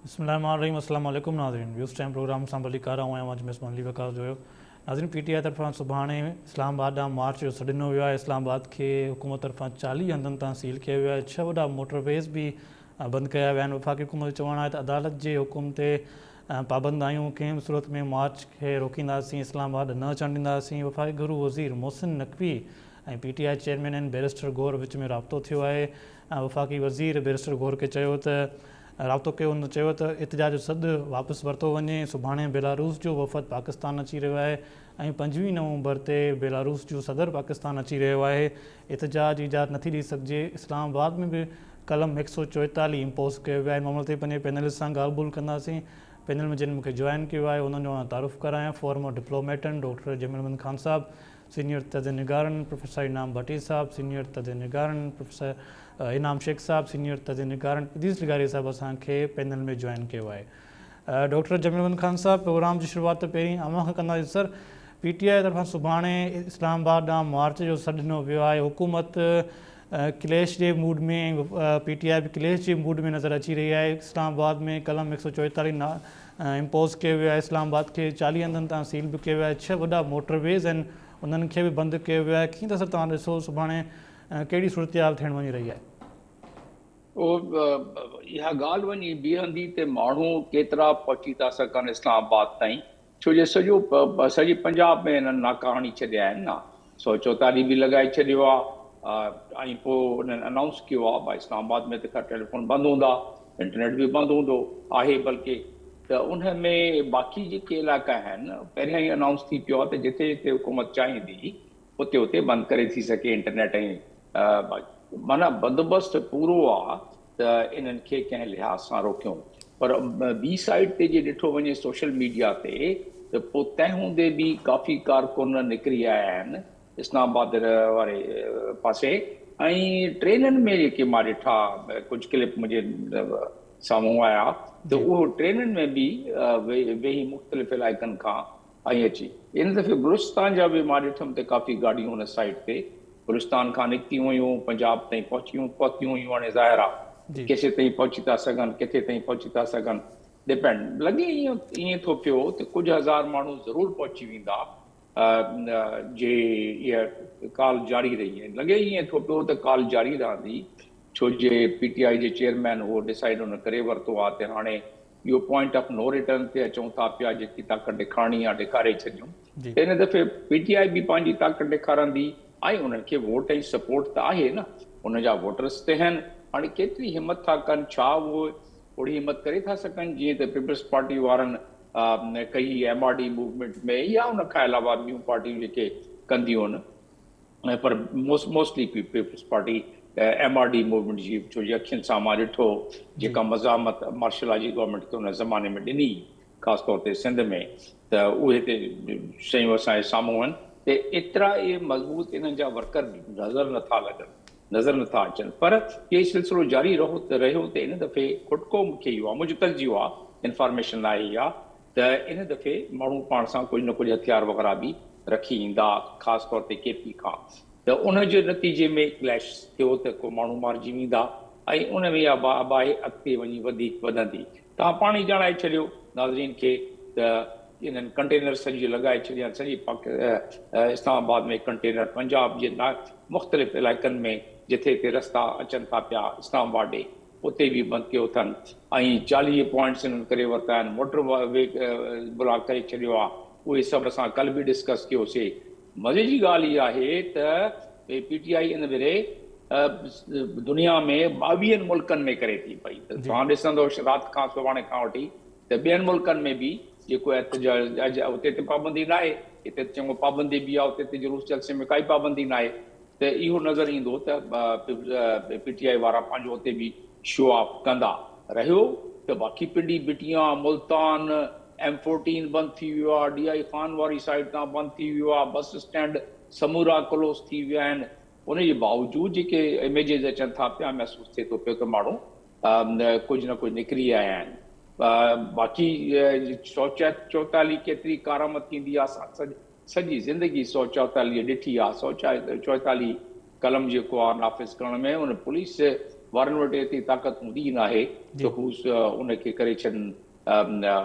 बिस्मिल्लाहिर्रहमानिर्रहीम। अस्सलाम वालेकुम नाज़रीन। न्यूज़ टाइम प्रोग्राम सां भली कर रहा हूँ। अॼु मेज़बान अली वकार जो नाज़रीन पीटीआई तरफ़ां सुभाणे इस्लामाबाद ॾांहुं मार्च जो सॾु ॾिनो वियो आहे। इस्लामाबाद खे हुकूमत तरफ़ां 40 हंधनि तां सील किया वियो आहे। 6 वॾा मोटरवेज़ भी बंदि कया विया आहिनि। वफ़ाक़ी हुकूमत जो चवणु आहे त अदालत जे हुकुम ते पाबंद आहियूं, कंहिं बि सूरत में मार्च खे रोकींदासीं, इस्लामाबाद न अचणु ॾींदासीं। वफ़ाक़ी गुरू वज़ीर मोहसिन नक़वी ऐं पीटीआई चेयरमैन आहिनि बैरिस्टर गौर विच में राब्तो थियो आहे। वफ़ाक़ी वज़ीर बैरिस्टर गौर खे चयो त राब्तो कयो, हुन चयो त इतिजाज जो सॾु वापसि वरितो वञे। सुभाणे बेलारूस जो वफ़द पाकिस्तान अची रहियो आहे ऐं 25 नवंबर ते बेलारूस जो सदर पाकिस्तान अची रहियो आहे। इतिजाज इजाज़त नथी ॾेई सघिजे। इस्लामाबाद में बि कलम 144 इम्पोज़ कयो वियो आहे। मामले ते पंहिंजे पैनलिस्ट सां ॻाल्हि ॿोल कंदासीं। पैनल में जिन मूंखे जॉइन कयो आहे उन्हनि जो तारुफ़ करायां। फॉर्मर डिप्लोमेट आहिनि डॉक्टर जमील ख़ान साहब, सीनियर तज़निगारनि प्रोफेसर इनाम भट्टी साहब, सीनियर तज़निगारनि प्रोफेसर इनाम शेख साहब, सीनियर तज़निगारनि इदीस लिगारी साहब असांखे पैनल में जॉइन कयो आहे। डॉक्टर जमील ख़ान साहब, प्रोग्राम जी शुरूआत पहिरीं अव्हां खां कंदासीं। सर, पीटीआई तरफ़ां सुभाणे इस्लामाबाद ॾांहुं मार्च जो सॾु ॾिनो वियो आहे। हुकूमत क्लेश जे मूड में ऐं पीटीआई बि क्लेश जे मूड में नज़र अची रही आहे। इस्लामाबाद में कलम 144 इम्पोज़ कयो वियो आहे। इस्लामाबाद खे 40 हंधनि तां सील बि कयो वियो आहे। 6 वॾा मोटरवेज़ आहिनि, उन्हनि खे बि बंदि कयो वियो आहे। कीअं त सर तव्हां ॾिसो सुभाणे कहिड़ी सूरत थियण वञी रही आहे? इहा ॻाल्हि वञी बीहंदी त माण्हू केतिरा पहुची था सघनि इस्लामाबाद ताईं, छो जो सॼी पंजाब में हिननि नाका हणी छॾिया आहिनि न। 144 बि लॻाए छॾियो आहे ऐं पोइ हुननि अनाउंस कयो आहे भई इस्लामाबाद में त टेलीफोन बंदि हूंदा, इंटरनेट बि बंदि हूंदो आहे। बल्कि त उन में बाक़ी जेके इलाइक़ा आहिनि पहिरियां ई अनाउंस थी पियो आहे त जिते जिते हुकूमत चाहींदी उते उते बंदि करे थी सघे इंटरनेट। ऐं माना बंदोबस्तु पूरो आहे त इन्हनि खे कंहिं लिहाज़ सां रोकियूं। पर ॿी साइड ते जे ॾिठो वञे सोशल मीडिया ते त पोइ तंहिं हूंदे बि काफ़ी कारकुन निकिरी आया आहिनि इस्लामाबाद वारे पासे। ऐं ट्रेननि में जेके मां ॾिठा कुझु क्लिप मुंहिंजे साम्हूं आया त उहो ट्रेननि में बि वेही मुख़्तलिफ़ इलाइक़नि खां ऐं अची इन दफ़े बलूचिस्तान जा बि मां ॾिठुमि त काफ़ी गाॾियूं हुन साइड ते बलूचिस्तान खां निकितियूं हुयूं, पंजाब ताईं पहुतियूं हुयूं। हाणे ज़ाहिर आहे केसे ताईं पहुची था सघनि, किथे ताईं पहुची था सघनि, डिपेंड। लॻे ईअं थो पियो त कुझु हज़ार माण्हू ज़रूरु पहुची वेंदा जे इहा कॉल जारी रही आहे। लॻे ईअं थो पियो त कॉल जारी रहंदी, छो जे पीटीआई जे चेयरमैन उहो डिसाइड हुन करे वरितो आहे त हाणे इहो पॉइंट ऑफ नो रिटर्न ते अचूं था पिया। जेकी ताक़त ॾेखारणी आहे ॾेखारे छॾियूं। इन दफ़े पीटीआई बि पंहिंजी ताक़त ॾेखारंदी ऐं उन्हनि खे वोट ऐं सपोर्ट त आहे न, उनजा वोटर्स त आहिनि। हाणे केतिरी हिमत था कनि, छा उहो ओड़ी हिमत करे था सघनि जीअं त पीपल्स पार्टी वारनि कई MRD मूवमेंट में, या उन खां अलावा ॿियूं पार्टियूं जेके कंदियूं आहिनि। पर mostly Peoples Party MRD movement जी, छो जो अखियुनि सां मां ॾिठो जेका मज़ामत मार्शल लॉ जी गवर्नमेंट खे उन ज़माने में ॾिनी, ख़ासि तौर ते सिंध में, त उहे हिते शयूं असांजे साम्हूं आहिनि। त एतिरा इहे मज़बूत इन्हनि जा वर्कर नज़र नथा अचनि। पर इहो सिलसिलो जारी रहियो त इन दफ़े खुटको मूंखे इहो आहे, मुंहिंजो तर्जीह आहे, इंफॉर्मेशन आहे इहा त इन दफ़े माण्हू पाण सां कुझु न कुझु हथियार वग़ैरह बि रखी ईंदा, ख़ासि तौर ते KP खां। त उन जे नतीजे में क्लैश थियो त को माण्हू मारिजी वेंदा ऐं उन में इहा आबाही अॻिते वञी वधंदी। तव्हां पाण ई ॼाणाए छॾियो नाज़रीन खे त इन्हनि कंटेनर सॼी लॻाए छॾिया, सॼी इस्लामाबाद में कंटेनर, पंजाब जे मुख़्तलिफ़ इलाइक़नि में जिथे हिते रस्ता अचनि था पिया इस्लामाबाद ॾे उते बि बंदि कयो अथनि। ऐं 40 पॉइंट्स इन्हनि करे वरिता आहिनि, मोटर वे ब्लॉक करे छॾियो आहे। उहे सभु असां कल्ह बि डिस्कस कयोसीं। मज़े जी ॻाल्हि इहा आहे त पीटीआई इन भेरे दुनिया में 22 मुल्कनि में करे थी पई। त तव्हां ॾिसंदो राति खां सुभाणे खां वठी त ॿियनि मुल्कनि में बी जेको उते ते पाबंदी न आहे, हिते चङो पाबंदी बि आहे, उते जुलूस जलसे में काई पाबंदी न आहे। त इहो नज़र ईंदो त पीटीआई वारा पंहिंजो उते बि शो ऑफ कंदा। रहियो त बाक़ी पिंडी बिटिया, मुल्तान, M14 बंदि थी वियो आहे, DI खान वारी साइड तां बंदि थी वियो आहे, बस स्टैंड समूरा क्लोज़ थी विया आहिनि। उनजे बावजूदि जेके इमेजिस अचनि था पिया, महसूसु थिए थो पियो त माण्हू कुझु न कुझु निकिरी आया आहिनि। बाक़ी 144 केतिरी करामत थींदी आहे, सॼी ज़िंदगी 144 ॾिठी आहे। 144 कलम जेको आहे नाफ़िज़ करण में, उन पुलिस वारनि वटि एतिरी ताक़त हूंदी न आहे त हू उनखे करे छॾनि,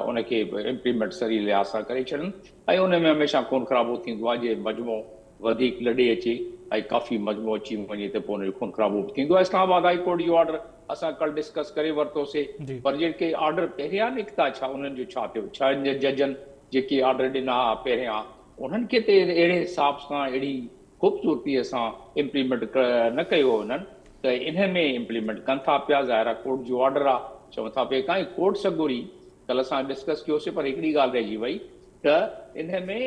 उनखे इम्प्लीमेंट सही लिहाज़ सां करे छॾनि। ऐं उन में हमेशह खून ख़राबो थींदो आहे। जे मजमो वधीक लॾे अचे ऐं काफ़ी मजमो अची वञे त पोइ हुनजो खून ख़राबो बि थींदो आहे। इस्लामाबाद हाई कोर्ट जो ऑर्डर असां कल्ह डिस्कस करे वरितोसीं, पर जेके ऑर्डर पहिरियां निकिता छा उन्हनि जो छा थियो? 6 जजनि जेके ऑर्डर ॾिना पहिरियां उन्हनि खे त अहिड़े हिसाब सां अहिड़ी ख़ूबसूरतीअ सां इम्प्लीमेंट न कयो उन्हनि त इन में इम्प्लीमेंट कनि था पिया। ज़ाहिर आहे कोर्ट जो ऑर्डर आहे, चवनि था पिया काई कोर्ट सॻोरी। कल्ह असां डिस्कस कयोसीं, पर हिकिड़ी ॻाल्हि रहिजी वई त इन में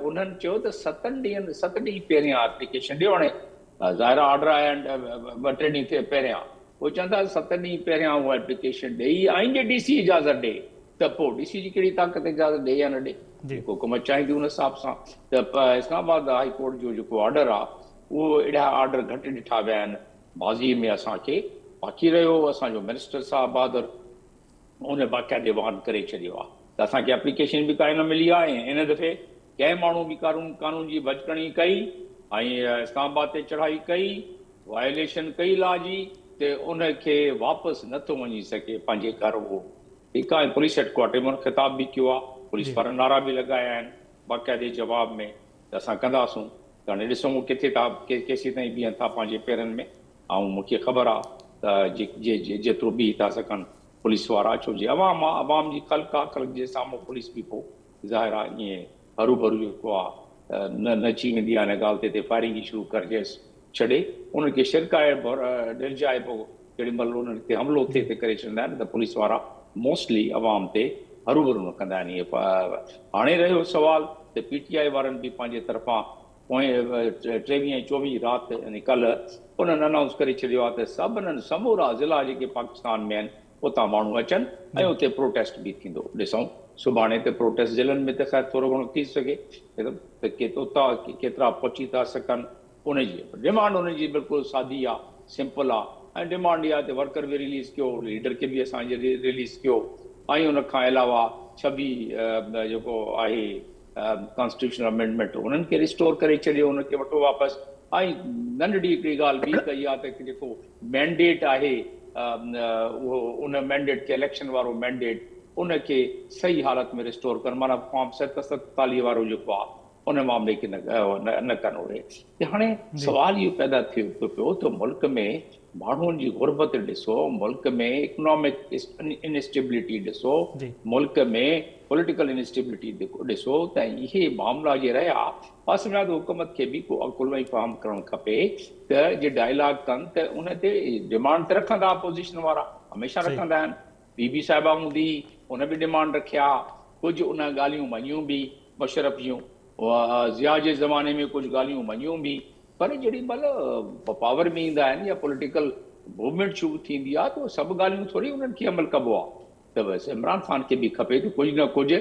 उन्हनि चयो त 7 ॾींहं पहिरियां एप्लीकेशन ॾियो। हाणे ज़ाहिर ऑर्डर आया आहिनि 2-3 ॾींहं पहिरियां, उहे चवनि था 7 ॾींहं पहिरियां उहा एप्लीकेशन ॾेई ऐं जे DC इजाज़त ॾे त पोइ DC जी कहिड़ी ताक़त इजाज़त ॾे या न ॾे, हुकूमत चाहींदी उन हिसाब सां। त इस्लामाबाद हाई कोर्ट जो जेको ऑर्डर आहे उहो अहिड़ा ऑर्डर घटि ॾिठा विया आहिनि माज़ी में असांखे। बाक़ी रहियो असांजो मिनिस्टर साहब बहादुर, उन बाक़ाइदे बहान करे छॾियो आहे त असांखे एप्लीकेशन बि काई न मिली आहे। ऐं इन दफ़े कंहिं माण्हू बि कानून जी भॼकणी कई ऐं इस्लामाबाद ते चढ़ाई कई, वायोलेशन कई लॉ जी, त उनखे वापसि नथो वञी सघे पंहिंजे घर। उहो ठीकु आहे। पुलिस हेडक्वार्टर में ख़िताब बि कयो आहे, पुलिस वारा नारा बि लॻाया आहिनि बाक़ाइदे जवाब में त असां कंदासूं। त हाणे ॾिसूं किथे था केसीं ताईं बीहनि था पंहिंजे पेरनि में। ऐं मूंखे ख़बर आहे त जेतिरो बीह था सघनि पुलिस वारा, छो जे अवाम जी ख़ल्क़ आहे, ख़ल्क़ जे साम्हूं पुलिस बि पोइ ज़ाहिर आहे ईअं हरू भरू जेको आहे न अची वेंदी आहे हिन ॻाल्हि ते फायरिंग ई शुरू करिजेसि छॾे। उनखे शिरकाए डिलजाए पोइ जेॾी महिल उन्हनि ते हमिलो थिए त करे छॾींदा आहिनि त पुलिस वारा मोस्टली अवाम ते हरू भरू न कंदा आहिनि। हाणे रहियो सुवाल त PTI वारनि बि पंहिंजे तरफ़ां पोएं 23-24 राति यानी कल्ह उन्हनि अनाउंस करे छॾियो आहे त सभिनीनि समूरा ज़िला जेके पाकिस्तान में आहिनि उतां माण्हू अचनि ऐं उते प्रोटेस्ट बि थींदो। ॾिसूं सुभाणे ते प्रोटेस्ट ज़िलनि में त ख़ैर थोरो घणो थी सघे त उतां केतिरा पहुची था सघनि। उनजी डिमांड उनजी बिल्कुलु सादी आहे, सिंपल आहे। ऐं डिमांड इहा त वर्कर बि रिलीज़ कयो, लीडर खे बि असांजे रिलीज़ कयो, ऐं उन खां अलावा 26 जेको आहे कॉन्स्टिट्यूशनल अमेंडमेंट उन्हनि खे रिस्टोर करे छॾियो, उनखे वठो वापसि। ऐं नंढड़ी हिकिड़ी ॻाल्हि बि कई आहे त जेको मैंडेट आहे उहो उन मैंडेट खे इलेक्शन वारो मैंडेट उनखे सही हालत में रिस्टोर कनि, माना फॉर्म 47 वारो जेको आहे उन मामले खे न कनि उहे। हाणे सुवाल इहो पैदा थियो पियो त मुल्क में माण्हुनि जी गुरबत ॾिसो, मुल्क में इकोनॉमिक इनस्टेबिलिटी ॾिसो, मुल्क में पॉलिटिकल इनस्टेबिलिटी ॾिसो, त इहे मामला जे रहिया पासमियात हुकूमत खे बि को अकुल में फ़हम करणु खपे त जे डायलॉग कनि त उन ते डिमांड त रखंदा अपोज़िशन वारा, हमेशह रखंदा आहिनि। बीबी साहिबा हूंदी, उन बि डिमांड रखिया, कुझु उन ॻाल्हियूं मञियूं बि, मुशरफ जूं ज़िया जे ज़माने में कुझु ॻाल्हियूं मञियूं बि, पर जेॾी महिल पावर में ईंदा आहिनि या पॉलिटिकल मूवमेंट शुरू थींदी आहे त उहे सभु ॻाल्हियूं थोरी उन्हनि खे अमल कबो आहे। त बसि इमरान ख़ान खे बि खपे त कुझु न कुझु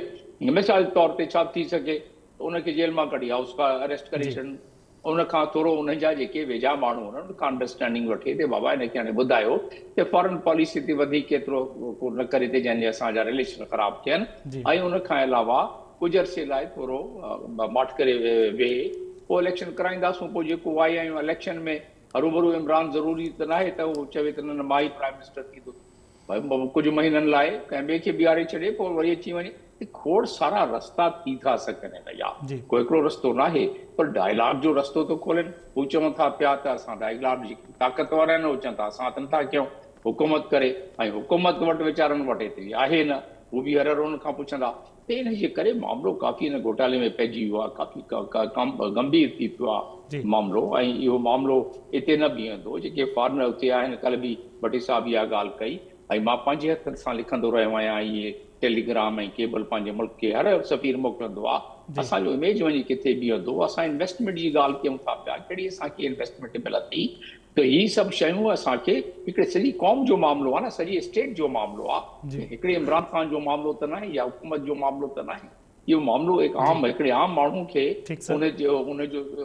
मिसाल तौर ते छा थी सघे उनखे जेल मां कढी हाउस खां अरेस्ट करे छॾनि, उनखां थोरो उनजा जेके वेझा माण्हू आहिनि उनखां अंडरस्टैंडिंग वठे त बाबा हिनखे हाणे ॿुधायो त फॉरेन पॉलिसी ते वधीक केतिरो न करे ते जंहिंजे असांजा रिलेशन ख़राब थियनि, ऐं उनखां अलावा कुझु अरसे लाइ थोरो माठ करे वेहे, पोइ इलेक्शन कराईंदासूं। पोइ जेको आई आहियूं इलेक्शन में हरू भरू इमरान ज़रूरी त न आहे त उहो चवे त न मां ई प्राइम मिनिस्टर थींदो, कुझु महीननि लाइ कंहिं ॿिए खे बीहारे छॾे पोइ वरी अची वञे। खोड़ सारा रस्ता थी था सघनि या कोई हिकिड़ो रस्तो न आहे, पर डायलॉग जो रस्तो थो खोलनि। हू चवनि था पिया त असां डायलॉग जी ताक़त वारा आहिनि, हू चवनि था असां त नथा कयूं हुकूमत करे, ऐं हुकूमत वटि वीचारनि वटि एतिरी आहे न, हू बि हर हुन खां पुछंदा। त इन जे करे मामिलो काफ़ी हिन घोटाले में पइजी वियो आहे, काफ़ी गंभीर थी पियो आहे मामिलो। ऐं इहो मामिलो हिते न बीहंदो, जेके फॉरनर उते आहिनि, कल्ह बि भट्टी साहब इहा ॻाल्हि कई, ऐं मां पंहिंजे हथ सां लिखंदो रहियो आहियां, इहे टेलीग्राम ऐं केबल पंहिंजे मुल्क खे हर सफ़ीर मोकिलंदो आहे। असांजो इमेज वञी किथे बीहंदो, असां इन्वेस्टमेंट जी ॻाल्हि कयूं था पिया, कहिड़ी असांखे इन्वेस्टमेंट मिलंदी, त ही सभु शयूं असांखे हिकिड़े सॼी क़ौम जो मामिलो आहे न, सॼी स्टेट जो मामिलो आहे, हिकिड़े इमरान ख़ान जो मामिलो त न आहे या हुकूमत जो मामिलो त न आहे। इहो मामिलो हिकिड़े आम माण्हू खे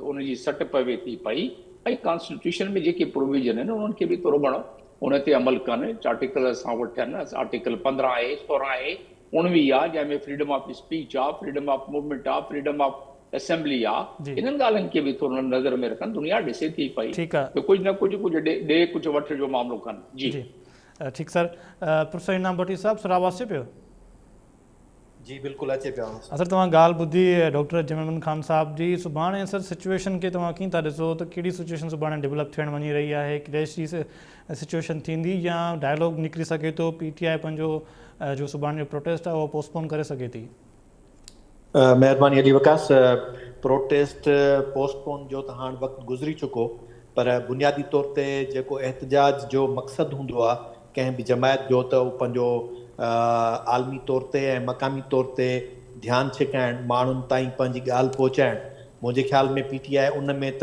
उनजी सट पवे थी पई, ऐं कॉन्स्टिट्यूशन में जेके प्रोविजन आहिनि उन्हनि खे बि थोरो घणो उन ते अमल कनि। आर्टिकल असां वठनि, आर्टिकल 15 आहे, 16 आहे, 19 आहे, जंहिंमें फ्रीडम ऑफ स्पीच आहे, फ्रीडम ऑफ मूवमेंट आहे, फ्रीडम ऑफ असेंबली आहे, जी इन्हनि ॻाल्हियुनि खे बि थोरो नज़र में रखनि, दुनिया ॾिसे थी पई ठीकु आहे त कुझु न कुझु ॾे कुझु वठ जो मामिलो कनि। जी जी ठीकु सर। प्रोफेसर इनाम भट्टी साहब सर आवाज़ अचे पियो? जी बिल्कुलु अचे पियो। सर तव्हां ॻाल्हि ॿुधी डॉक्टर जमील ख़ान साहब जी। सुभाणे सर सिचुएशन खे तव्हां कीअं था ॾिसो त कहिड़ी सिचुएशन सुभाणे डेवलप थियण वञी रही आहे? क्रैश जी सिचुएशन थींदी या डायलॉग निकिरी सघे थो? PTI पंहिंजो जो सुभाणे जो प्रोटेस्ट आहे उहो पोस्टपोन करे सघे थी? महिरबानी अली वकास। प्रोटेस्ट पोस्टपोन जो त हाणे वक़्तु गुज़री चुको, पर बुनियादी तौर ते जेको एहतजाज जो मक़सदु हूंदो आहे कंहिं बि जमायत जो, त उहो पंहिंजो आलमी तौर ते ऐं मक़ामी तौर ते ध्यानु छिकाइणु, माण्हुनि ताईं पंहिंजी ॻाल्हि पहुचाइणु, मुंहिंजे ख़्याल में PTI उन में त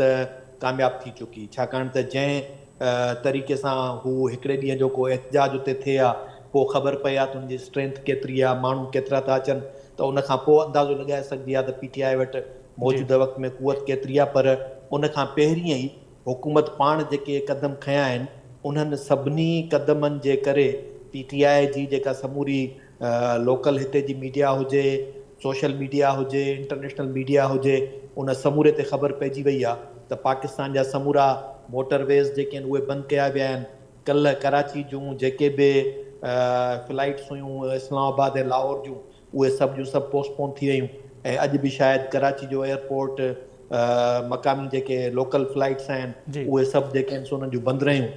कामयाबु थी चुकी। छाकाणि त जंहिं तरीक़े सां हू हिकिड़े ॾींहं जो को एहतजाज उते थिए आहे, पोइ ख़बर पए आहे त हुनजी स्ट्रेंथ केतिरी आहे, माण्हू केतिरा था अचनि, त उन खां पोइ अंदाज़ो लॻाए सघिबी आहे त PTI वटि मौजूदा वक़्त में कुवत केतिरी आहे। पर उन खां पहिरीं ई हुकूमत पाण जेके क़दम खयां आहिनि, उन्हनि सभिनी क़दमनि जे करे PTI जी जेका समूरी लोकल हिते जी मीडिया हुजे, सोशल मीडिया हुजे, इंटरनेशनल मीडिया हुजे, उन समूरे ते ख़बर पइजी वई आहे त पाकिस्तान जा समूरा मोटरवेज़ जेके आहिनि उहे बंदि कया विया आहिनि। कल्ह कराची जूं जेके बि फ्लाइट्स हुयूं इस्लामाबाद ऐं लाहौर जूं, उहे सभु जूं सभु पोस्टपोन थी वयूं। ऐं अॼु बि शायदि कराची जो एयरपोर्ट मक़ामी जेके लोकल फ्लाइट्स आहिनि उहे सभु जेके आहिनि उन्हनि जूं बंदि रहियूं।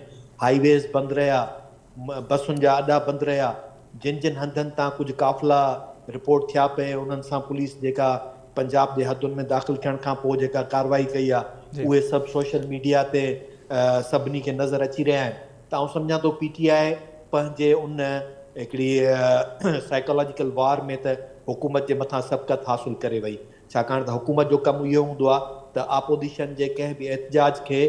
हाईवेज़ बंदि रहिया, बसुनि जा अॾा बंदि रहिया। जिन जिन हंधनि तां कुझु काफ़िला रिपोर्ट थिया पए, उन्हनि सां पुलिस जेका पंजाब जे हदुनि में दाख़िल थियण खां पोइ जेका कार्रवाई कई आहे, उहे सभु सोशल मीडिया ते सभिनी खे नज़र अची रहिया आहिनि। त आउं सम्झां थो PTI पंहिंजे उन हिकिड़ी साइकोलॉजिकल वार में त हुकूमत जे मथां सबक़त हासिलु करे वई। छाकाणि त हुकूमत जो कमु इहो हूंदो आहे त आपोजिशन जे कंहिं बि एहतजाज खे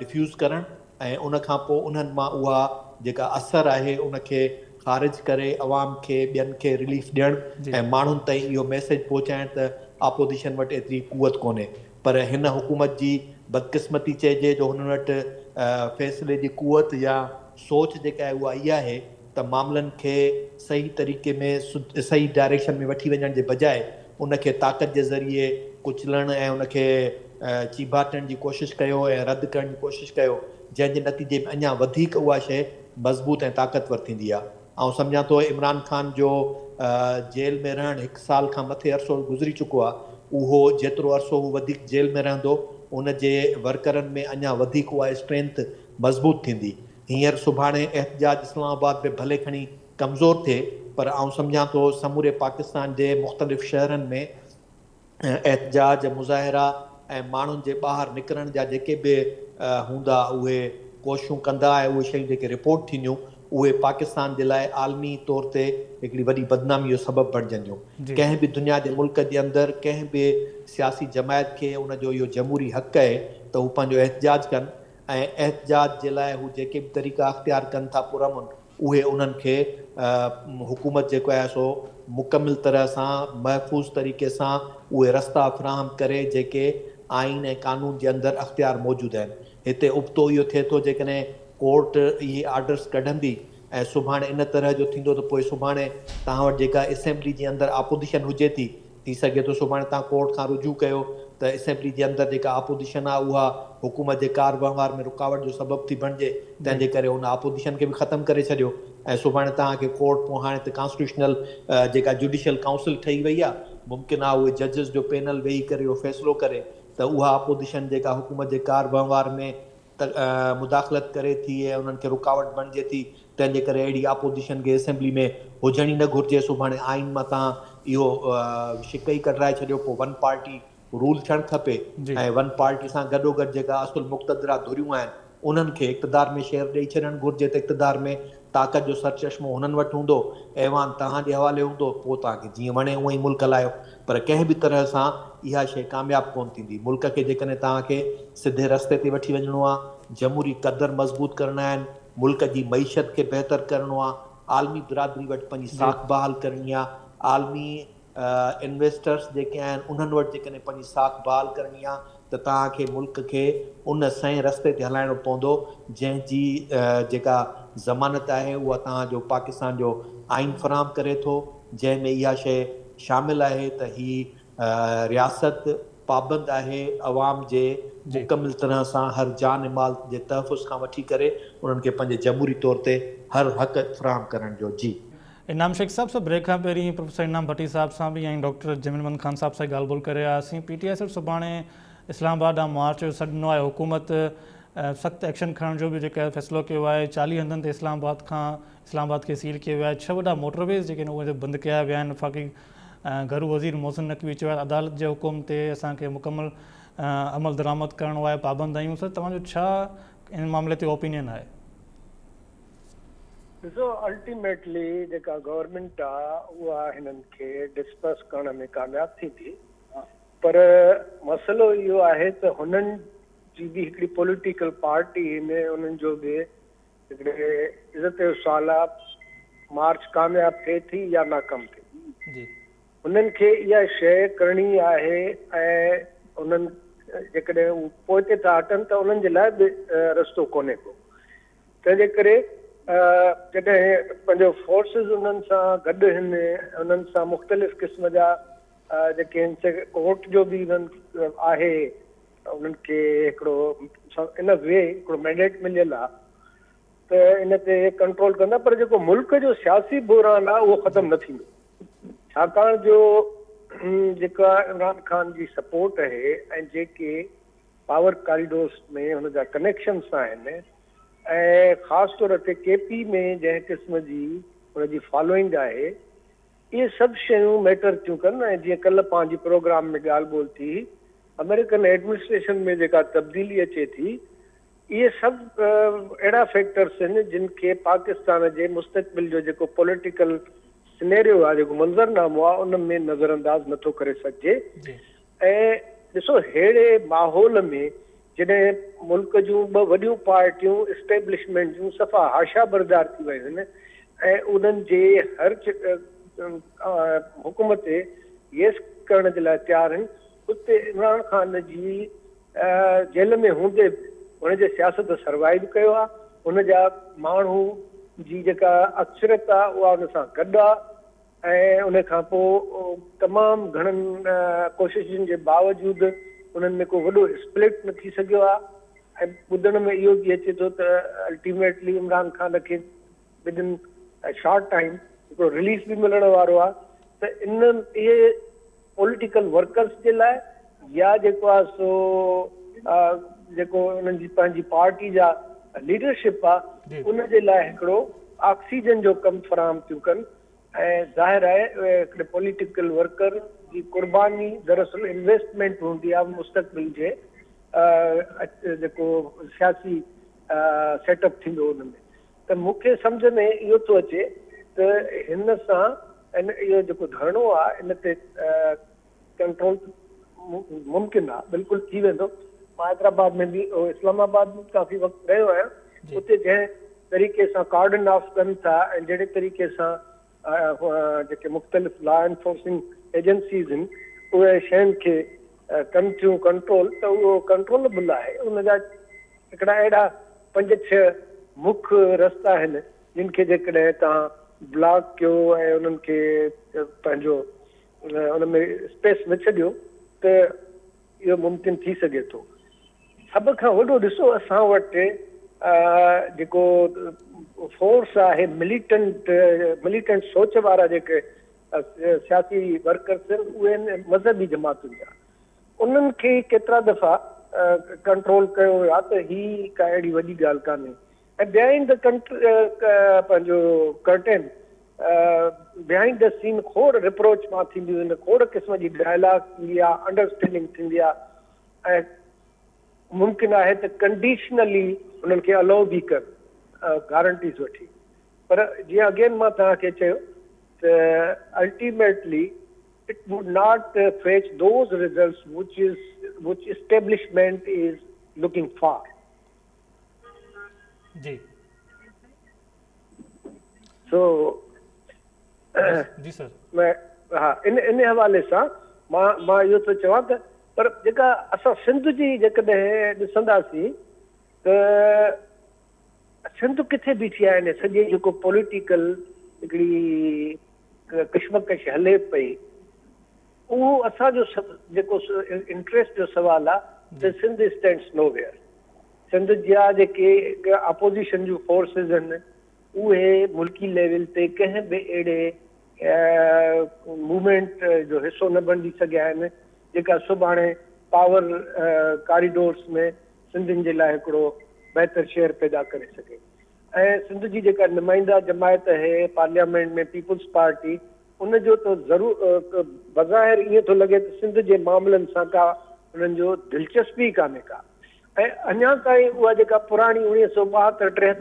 डिफ्यूज़ करणु ऐं उन खां पोइ उन्हनि मां उहा जेका असरु आहे उनखे ख़ारिज करे अवाम खे ॿियनि खे रिलीफ ॾियणु ऐं माण्हुनि ताईं इहो मैसेज पहुचाइणु त आपोजिशन वटि एतिरी कुवत कोन्हे। पर हिन हुकूमत जी बदकिस्मती चइजे जो हुन वटि फ़ैसिले जी कुवत या सोच जेका आहे उहा इहा आहे त मामलनि खे सही तरीक़े में सही डायरेक्शन में वठी वञण जे बजाए उनखे ताक़त जे ज़रिए कुचलण ऐं उनखे चीबाटण जी कोशिशि कयो ऐं रद्द करण जी कोशिशि कयो, जंहिंजे नतीजे में अञा वधीक उहा शइ मज़बूत ऐं ताक़तवर थींदी आहे। ऐं सम्झां थो इमरान ख़ान जो जेल में रहणु 1 साल खां मथे अरसो गुज़री चुको आहे, उहो जेतिरो अरसो हू वधीक जेल में रहंदो उन जे वर्करनि में अञा वधीक उहा स्ट्रेंथ मज़बूत थींदी। हींअर सुभाणे एहतजाज इस्लामाबाद में भले खणी कमज़ोर थिए, पर आउं सम्झां थो समूरे पाकिस्तान जे मुख़्तलिफ़ शहरनि में एहतजाज मुज़ाहिरा ऐं माण्हुनि जे ॿाहिरि निकिरण जा जेके बि हूंदा उहे कोशिशूं कंदा ऐं उहे शयूं जेके रिपोर्ट थींदियूं उहे पाकिस्तान जे लाइ आलमी तौर ते हिकिड़ी वॾी बदनामी जो सबबु बणिजंदियूं। कंहिं बि दुनिया जे मुल्क जे अंदरि कंहिं बि सियासी जमायत खे उनजो इहो जमहूरी हक़ आहे त हू पंहिंजो एहतजाज कनि ऐं एहतजाज जे लाइ हू जेके बि तरीक़ा अख़्तियार कनि था पुरअमन, उहे उन्हनि खे हुकूमत जेको आहे सो मुकमिल तरह सां महफ़ूज़ तरीक़े सां उहे रस्ता फ़राहम करे जेके आइन ऐं कानून जे अंदरि अख़्तियार मौजूदु आहिनि। हिते उबतो इहो थिए थो जेकॾहिं कोर्ट इहे आर्डर्स कढंदी ऐं सुभाणे इन तरह जो थींदो त पोइ सुभाणे तव्हां वटि जेका असेंबली जे अंदरि आपोजिशन हुजे थी सघे थो सुभाणे तव्हां कोर्ट खां रुजू कयो त असेंबली जे अंदरि जेका आपोजिशन आहे उहा हुकूमत जे कार वहिंवार में रुकावट जो सबबु थी बणिजे, तंहिंजे करे उन आपोजिशन खे बि ख़तमु करे छॾियो ऐं सुभाणे तव्हांखे कोर्ट पोइ हाणे त कॉन्स्टिट्यूशनल जेका जुडिशियल काउंसिल ठही वई आहे, मुमकिन आहे उहे जजिस जो पैनल वेही करे इहो फ़ैसिलो करे त उहा आपोजिशन जेका हुकूमत जे कार वहिंवार में मुदाख़लत करे थी ऐं उन्हनि खे रुकावट बणिजे थी, तंहिंजे करे अहिड़ी आपोजिशन खे असेंबली में हुजण ई न घुरिजे। सुभाणे आइन मां तव्हां इहो शिकई कढाए छॾियो, पोइ वन पार्टी रूल थियणु खपे ऐं वन पार्टी सां गॾोगॾु जेका असुल मुक़तदरा धुरियूं आहिनि उन्हनि खे इक़्तिदार में शेयर ॾेई छॾणु घुरिजे त इक़्तिदार में ताक़त जो सरचश्मो हुननि वटि हूंदो, ऐवान तव्हांजे हवाले हूंदो, पोइ तव्हांखे जीअं वणे उअं ई मुल्क हलायो। पर कंहिं बि तरह सां इहा शइ कामयाबु कोन थींदी। मुल्क खे जेकॾहिं तव्हांखे सिधे रस्ते ते वठी वञिणो आहे, जमहूरी क़दर मज़बूत करणा आहिनि, मुल्क जी मईशत खे बहितर करिणो आहे, आलमी बिरादरी वटि पंहिंजी साख बहाल करणी आहे, आलमी इन्वेस्टर्स जेके आहिनि उन्हनि वटि जेकॾहिं पंहिंजी साख बहाल करणी आहे त तव्हांखे मुल्क खे उन सही रस्ते ते हलाइणो पवंदो जंहिंजी जेका ज़मानत आहे उहा तव्हांजो पाकिस्तान जो आइन फ़राहम करे थो, जंहिंमें इहा शइ शामिलु आहे त ही रियासत पाबंद आहे अवाम जे जी। मुकमिल तरह सां हर जान माल जे तहफ़ुज़ खां वठी करे उन्हनि खे पंहिंजे जमहूरी तौर ते हर हक़ फ़राहम करण जो। जी इनाम शेख साहब सां ब्रेक खां पहिरीं प्रोफेसर इनाम भट्टी साहब सां बि ऐं डॉक्टर जमील ख़ान साहब सां ॻाल्हि ॿोल करे आयासीं। PTI सिर्फ़ु सुभाणे इस्लामाबाद ॾांहुं मार्च सॾु ॾिनो आहे। हुकूमत सख़्तु एक्शन खणण जो बि जेका फ़ैसिलो कयो आहे। 40 हंधनि ते इस्लामाबाद खे सील कयो वियो आहे। 6 वॾा मोटरवेज़ जेके उहे बंदि कया विया आहिनि। वफ़ाक़ी घरू वज़ीर मोहसिन नक़वी चयो आहे अदालत जे हुकुम ते असांखे मुकमल अमल दरामद करिणो आहे, पाबंद आहियूं। सर तव्हांजो छा इन मामले ते ओपिनियन आहे? ॾिसो, अल्टीमेटली जेका गवर्नमेंट आहे उहा हिननि खे डिस्पर्स करण में कामयाबु थींदी, पर मसइलो इहो आहे त हुननि जी बि हिकिड़ी पॉलिटिकल पार्टी में उन्हनि जो बि हिकिड़े इज़त जो सुवाल आहे, मार्च कामयाबु थिए थी या नाकाम थिए थी। उन्हनि खे इहा शइ करणी आहे ऐं उन्हनि जेकॾहिं पोइ ते था हटनि त उन्हनि जे लाइ बि रस्तो कोन्हे को। तंहिंजे करे जॾहिं पंहिंजो फोर्सिस उन्हनि सां गॾु आहिनि, उन्हनि सां मुख़्तलिफ़ क़िस्म जा जेके आहिनि कोर्ट जो बि उन्हनि आहे, उन्हनि खे हिकिड़ो इन वे हिकिड़ो मैंडेट मिलियल आहे त इन ते कंट्रोल कंदा। पर जेको मुल्क जो सियासी बहरान आहे उहो ख़तमु न थींदो, छाकाणि जो जेका इमरान ख़ान जी सपोर्ट आहे ऐं जेके पावर कॉरिडोर्स में हुन जा कनेक्शन्स आहिनि ऐं ख़ासि तौर ते KP में जंहिं क़िस्म जी हुनजी फॉलोइंग आहे, इहे सभु शयूं मैटर थियूं कनि। ऐं जीअं कल्ह पंहिंजी प्रोग्राम में ॻाल्हि ॿोल थी, अमेरिकन एडमिनिस्ट्रेशन में जेका तब्दीली अचे थी, इहे सभु अहिड़ा फैक्टर्स आहिनि जिन खे पाकिस्तान जे मुस्तक़बिल जो जेको पॉलिटिकल सिनेरियो आहे, जेको मंज़रनामो आहे, उन में नज़रअंदाज़ नथो करे सघिजे। ऐं ॾिसो, अहिड़े माहौल में जॾहिं मुल्क जूं 2 वॾियूं पार्टियूं इस्टेब्लिशमेंट जूं सफ़ा हाशा बरदार थी वियूं आहिनि ऐं उन्हनि जे हर हुकूमत ते येस करण जे लाइ तयारु आहिनि, उते इमरान ख़ान जी जेल में हूंदे हुनजे सियासत सर्वाइव कयो आहे। हुन जा माण्हू जी जेका अक्सरियत आहे उहा हुन सां गॾु आहे ऐं उन खां पोइ तमामु घणनि कोशिशुनि जे बावजूदि उन्हनि में को वॾो स्प्लिट न थी सघियो आहे। ऐं ॿुधण में इहो बि अचे थो त अल्टीमेटली इमरान ख़ान खे विदिन शॉर्ट टाइम हिकिड़ो रिलीज़ बि मिलण वारो आहे। त इहे पॉलिटिकल वर्कर्स जे लाइ या जेको आहे सो जेको उन्हनि जी पंहिंजी पार्टी जा लीडरशिप आहे, उन जे लाइ हिकिड़ो ऑक्सीजन जो कमु फराहम थियूं कनि। ऐं ज़ाहिर आहे हिकिड़े पॉलिटिकल वर्कर जी कुर्बानी दरअसल इन्वेस्टमेंट हूंदी आहे मुस्तक़बिल जे जेको सियासी सेटअप थींदो हुन में। त मूंखे सम्झ में इहो थो अचे त हिन सां इहो जेको धरणो आहे इन ते कंट्रोल मुमकिन आहे, बिल्कुलु थी वेंदो। मां हैदराबाद में बि इस्लामाबाद में काफ़ी वक़्तु रहियो आहियां, उते जंहिं तरीक़े सां कार्डन ऑफ कनि था ऐं जहिड़े तरीक़े सां जेके मुख़्तलिफ़ लॉ एनफोर्सिंग एजेंसीज़ आहिनि उहे शयुनि खे कनि थियूं कंट्रोल, त उहो कंट्रोलेबल आहे। उन जा हिकिड़ा अहिड़ा 5-6 मुख्य रस्ता आहिनि जिन खे जेकॾहिं तव्हां ब्लॉक कयो ऐं उन्हनि खे पंहिंजो उन में स्पेस न छॾियो त इहो मुमकिन थी सघे थो। सभ खां वॾो ॾिसो, असां वटि जेको फोर्स आहे मिलिटेंट सोच वारा जेके सियासी वर्कर्स आहिनि उहे आहिनि मज़हबी जमातुनि जा। उन्हनि खे केतिरा दफ़ा कंट्रोल कयो वियो आहे त ही का अहिड़ी वॾी ॻाल्हि कान्हे। ऐं बिहाइंड द पंहिंजो कर्टेन बिहाइंड द सीन खोड़ रिप्रोच मां थींदियूं आहिनि, खोड़ क़िस्म जी डायलॉग थींदी आहे, अंडरस्टैंडिंग थींदी आहे ऐं मुमकिन आहे त कंडीशनली उन्हनि खे अलो बि कनि गारंटीज़ वठी। पर जीअं अगेन मां तव्हांखे चयो त ultimately it would not fetch those results which establishment is looking for. जी So जी सर, मैं हाँ इन हवाले सां मां इहो थो चवां त पर जेका असां सिंध जी जेकॾहिं ॾिसंदासीं त सिंध किथे बीठी आहे सॼे जेको पॉलिटिकल हिकिड़ी कशमकश हले पई, उहो असांजो जेको इंट्रस्ट जो सुवाल आहे त सिंध स्टैंड्स नोवेयर। सिंध जा जेके अपोज़िशन जूं फोर्सिस आहिनि उहे मुल्की लेवल ते कंहिं बि अहिड़े मूवमेंट जो हिसो न बणिजी सघिया आहिनि जेका सुभाणे पावर कॉरिडोर्स में सिंधियुनि जे लाइ हिकिड़ो बहितर शहर पैदा करे सघे। ऐं सिंध जी जेका नुमाइंदा जमायत आहे पार्लियामेंट में पीपुल्स पार्टी, उनजो त ज़रूरु बज़ाहिर ईअं थो लॻे त सिंध जे मामलनि सां का उन्हनि जो दिलचस्पी कान्हे का। ऐं अञा ताईं उहा जेका पुराणी 1972-73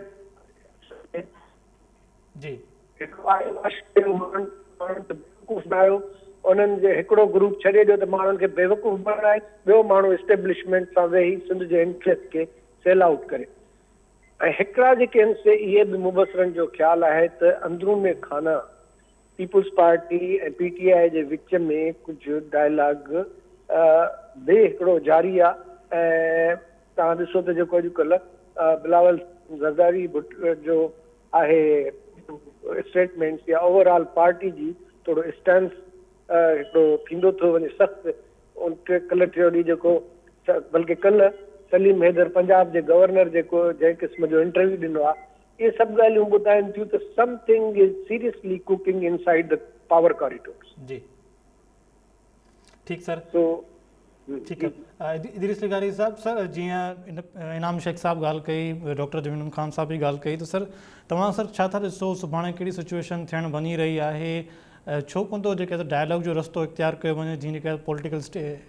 जी उन्हनि जे हिकिड़ो ग्रुप छॾे ॾियो त माण्हुनि खे बेवकूफ़ बणाए, ॿियो माण्हू इस्टेब्लिशमेंट सां वेही सिंध जे इंट्रस्ट खे सेल आउट करे। ऐं हिकिड़ा जेके आहिनि से इहे बि मुबसरनि जो ख़्यालु आहे त अंदरून खाना पीपुल्स पार्टी ऐं PTI जे विच में कुझु डायलॉग बि हिकिड़ो जारी आहे। ऐं तव्हां ॾिसो त जेको अॼुकल्ह बिलावल ज़रदारी जो आहे स्टेटमेंट्स या ओवरऑल पार्टी जी थोरो स्टैंड हिकिड़ो थींदो थो वञे सख़्तु। कल्ह टियों ॾींहुं जेको बल्कि कल्ह सलीम हैदर पंजाब जे गवर्नर जेको जंहिं क़िस्म जो इंटरव्यू ॾिनो आहे, इहे सभु ॻाल्हियूं ॿुधाइनि थियूं त something is seriously cooking inside the power corridors. जी ठीकु सर, तो ठीकु आहे। इदरीस लिगारी साहब, सर जीअं इनाम शेख साहब ॻाल्हि कई, डॉक्टर जमीन ख़ान साहब बि ॻाल्हि कई, त सर तव्हां सर छा था ॾिसो सुभाणे कहिड़ी सिचुएशन थियण वञी रही आहे? छो कोन थो जेके डायलॉग जो रस्तो इख़्तियार कयो वञे जीअं जेका पॉलिटिकल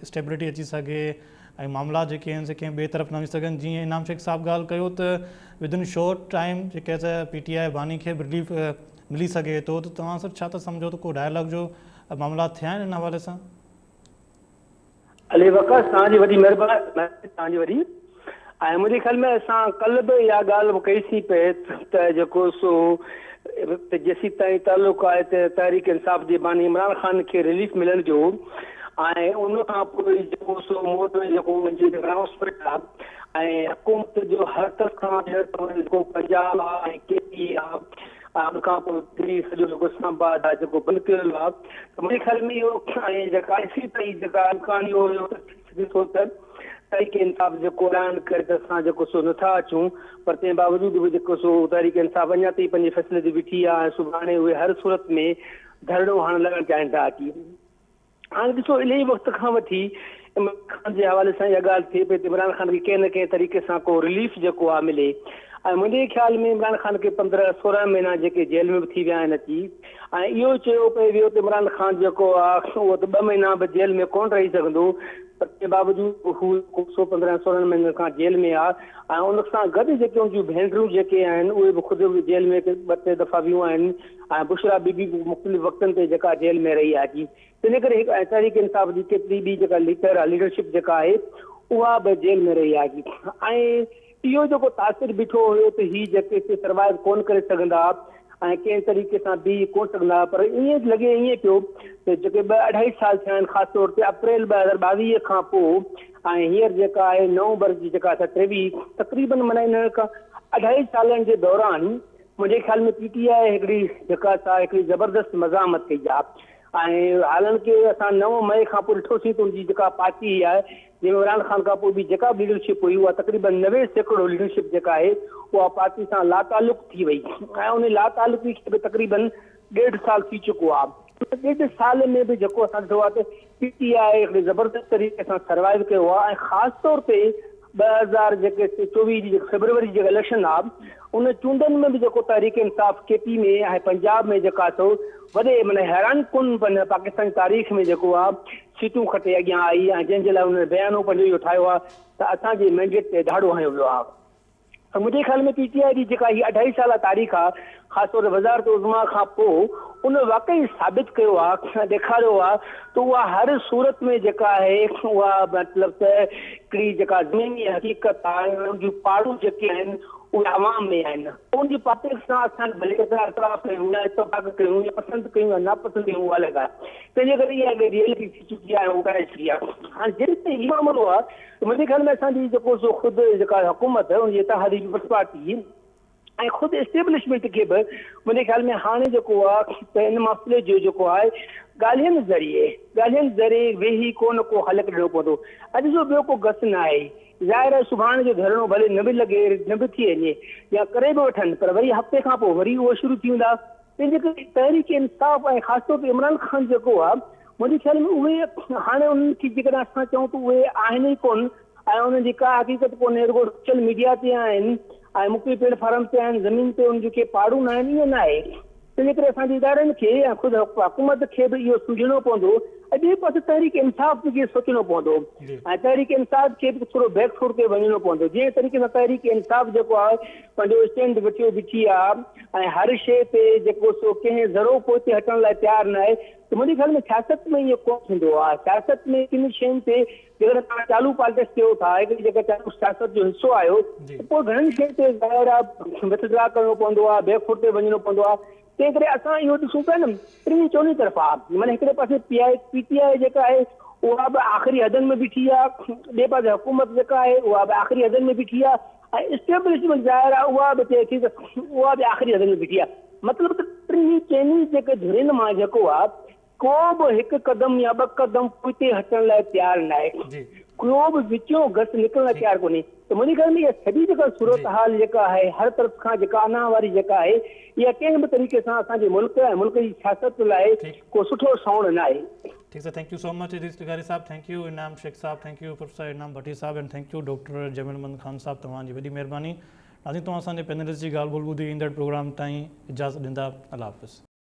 स्टेबिलिटी अची सघे ऐं मामला जेके आहिनि से कंहिं ॿिए तरफ़ न वञी सघनि? जीअं इनाम शेख साहब ॻाल्हि कयो त विदिन शॉर्ट टाइम जेके PTI बानी खे रिलीफ मिली सघे थो, त तव्हां सर छा था सम्झो त को डायलॉग जो मामला थिया आहिनि इन हवाले सां? अली वक़्त तव्हांजी वॾी महिरबानी, तव्हांजी वॾी। ऐं मुंहिंजे ख़्याल में असां कल्ह बि इहा ॻाल्हि कईसीं पिए त जेको सो जेसीं ताईं तालुक़ु आहे त तहरीक इंसाफ़ जे बानी इमरान ख़ान खे रिलीफ मिलण जो, ऐं उन खां पोइ जेको सो मूं वटि जेको मुंहिंजी अनाउंसमेंट आहे ऐं हुकूमत जो हर तरफ़ खां जेको पंजाब आहे ऐं KP आहे, उन खां पोइ दिल्ली सॼो जेको इस्लामाबाद आहे जेको बंदि कयल आहे, त मुंहिंजे ख़्याल में इहो ऐं जेका इसी ताईं जेका इम्कान इहो सघे थो त तहरीक इंसाफ़ जेको ऐलान करे त असां जेको सो नथा अचूं, पर तंहिं बावजूद बि जेको सो तहरीक इंसाफ़ अञा ताईं पंहिंजे फ़ैसिले ते बीठी आहे ऐं सुभाणे उहे हर सूरत में धरणो हाणे लॻणु चाहिनि था अची। हाणे ॾिसो इलाही वक़्त खां वठी इमरान ख़ान जे हवाले सां इहा ॻाल्हि थिए पई त इमरान ख़ान खे कंहिं न कंहिं तरीक़े सां को रिलीफ जेको आहे मिले। ऐं मुंहिंजे ख़्याल में इमरान ख़ान खे 15-16 महीना जेके जेल में बि थी विया आहिनि अची, ऐं इहो चयो पियो वियो त इमरान ख़ान जेको आहे उहो त 2 महीना बि जेल में कोन रही सघंदो, पर तंहिं बावजूद हू 15-16 महीननि खां जेल में आहे। ऐं उन सां गॾु जेके उन जूं भेनरूं जेके आहिनि उहे बि ख़ुदि बि जेल में 2-3 दफ़ा वियूं आहिनि, ऐं बुशरा बीबी बि मुख़्तलिफ़ वक़्तनि ते जेका जेल में रही आहे जी। तंहिं करे तहरीक इंसाफ़ जी केतिरी बि जेका लीडर आहे, लीडरशिप जेका आहे उहा बि जेल में रही आहे जी। ऐं इहो जेको तासिर बीठो हुयो त हीअ जेके सर्वाइव कोन करे सघंदा ऐं कंहिं तरीक़े सां बीह कोन सघंदा, पर ईअं लॻे ईअं पियो त जेके 2-2.5 साल थिया आहिनि, ख़ासि तौर ते अप्रैल 2022 खां पोइ ऐं हींअर जेका आहे नवंबर जी जेका 23 तक़रीबन माना इन खां 2.5 सालनि जे दौरान मुंहिंजे ख़्याल में PTI हिकिड़ी जेका हिकिड़ी ज़बरदस्त मज़ामत कई आहे। ऐं हालांकि असां 9 मई खां पोइ ॾिठोसीं त उनजी जेका पार्टी आहे जंहिंमें इमरान ख़ान खां पोइ बि जेका बि लीडरशिप हुई उहा तक़रीबन 90% लीडरशिप जेका आहे उहा पार्टी सां लातालुक़ थी वई, ऐं उन लातालुक़ी खे बि तक़रीबन 1.5 साल थी चुको आहे। 1.5 साल में बि जेको असां ॾिठो आहे त PTI हिकिड़े ज़बरदस्त तरीक़े सां सर्वाइव कयो आहे। ऐं ख़ासि तौर ते 2024 जी फेबरवरी जेका इलेक्शन आहे उन चूंडनि में बि जेको तहरीक इंसाफ़ KP में ऐं पंजाब में जेका अथव वॾे माना हैरान कुन पाकिस्तान तारीख़ में जेको आहे सीटूं खटे अॻियां आई, ऐं जंहिंजे लाइ हुन बयानो पंहिंजो इहो ठाहियो आहे त असांजे मैंडेट ते ॾाढो हयो वियो आहे। त मुंहिंजे ख़्याल में PTI जी जेका हीअ 2.5 साल तारीख़ आहे, ख़ासि तौर ते वज़ारत उज़मा खां पोइ उन वाक़ई साबित कयो आहे, ॾेखारियो आहे त उहा हर सूरत में जेका आहे उहा मतिलबु त हिकिड़ी जेका ज़मीनी हक़ीक़त आहे, उन जूं पाड़ूं जेके आहिनि उहे आवाम में आहिनि। उनजी पार्टी सां असां भले केतिरा इतराफ़ कयूं या इतफ़ाक़ कयूं या पसंदि कयूं या नापसंदि कयूं, उहा अलॻि आहे। तंहिंजे करे इहा रियलिटी थी चुकी आहे, उहा करे चुकी आहे। हाणे जॾहिं इहो मामिलो आहे त मुंहिंजे ख़्याल में असांजी जेको सो ख़ुदि जेका हुकूमत आहे उनजी इत्तेहादी पीपल्स पार्टी ऐं ख़ुदि एस्टेब्लिशमेंट खे बि मुंहिंजे ख़्याल में हाणे जेको आहे त हिन मसइले जो जेको आहे ॻाल्हियुनि ज़रिए वेही को न को हल कढणो पवंदो। अॼु जो ॿियो को गस न आहे। ज़ाहिर आहे सुभाणे जो धरणो भले न बि लॻे न बि थी वञे या करे बि वठनि, पर वरी हफ़्ते खां पोइ वरी उहो शुरू थी वेंदा। तंहिंजे करे तहरीक इंसाफ़ ऐं ख़ासि तौर ते इमरान ख़ान जेको आहे मुंहिंजे ख़्याल में उहे हाणे उन्हनि खे जेकॾहिं असां चऊं त उहे आहिनि ई कोन ऐं उन्हनि जी का हक़ीक़त कोन्हे, रुॻो सोशल मीडिया ते आहिनि ऐं मुक्ति प्लेटफॉर्म ते आहिनि, ज़मीन ते उन जेके पाड़ू न आहिनि ईअं न आहे। तंहिंजे करे असांजे इदारनि खे ऐं ख़ुदि हुकूमत खे बि इहो सम्झणो पवंदो ऐं ॿिए पासे तहरीक इंसाफ़ खे सोचणो पवंदो ऐं तहरीक इंसाफ़ खे बि थोरो बैकफुट ते वञणो पवंदो। जंहिं तरीक़े सां तहरीक इंसाफ़ जेको आहे पंहिंजो स्टैंड बीठी आहे ऐं हर शइ ते जेको सो कंहिं ज़रो पोइ हटण लाइ तयारु न आहे, त मुंहिंजे ख़्याल में सियासत में इहो कोन थींदो आहे। सियासत में किन शयुनि ते जेकॾहिं तव्हां चालू पॉलिटिक्स कयो था, हिकिड़ी जेका चालू सियासत जो हिसो आहियो, त पोइ घणनि शयुनि ते ज़ाहिर आहे विथड्रा करणो पवंदो आहे, बैकफुट ते वञणो पवंदो आहे। तंहिं करे असां इहो ॾिसूं पिया न टिनी चोनी तरफ़ा, माना हिकिड़े पासे PTI जेका आहे उहा बि आख़िरी हदनि में बीठी आहे, ॿिए पासे हुकूमत जेका आहे उहा बि आख़िरी हदनि में बीठी आहे ऐं इस्टेब्लिशमेंट ज़ाहिर आहे उहा बि थिए थी त उहा बि आख़िरी हदनि में बीठी आहे। मतिलबु त टिनी चइनी जेके धुरियुनि मां जेको आहे को बि हिकु क़दम या ॿ क़दम पुठिते हटण लाइ तयारु न आहे, को बि विचों घस निकिरण लाइ तयारु कोन्हे। त मुंहिंजे ख़्याल में इहा सॼी जेका सूरत हाल जेका आहे हर तरफ़ खां जेका अना वारी जेका आहे इहा कंहिं बि तरीक़े सां असांजे मुल्क ऐं मुल्क जी सियासत लाइ को सुठो साउंड न आहे। ठीक है, thank you so much Idrees Tikari sahab, thank you Inam Shaikh sahab, thank you professor Inam Bhatti sahab and thank you doctor Jameel Khan sahab, तव्हांजी वॾी महिरबानी। नाज़रीन, तव्हां असांजे पैनलिस्ट जी ॻाल्हि ॿोल ॿुधी ईंदड़ प्रोग्राम ताईं इजाज़त ॾींदा। अल्लाह हाफ़िज़।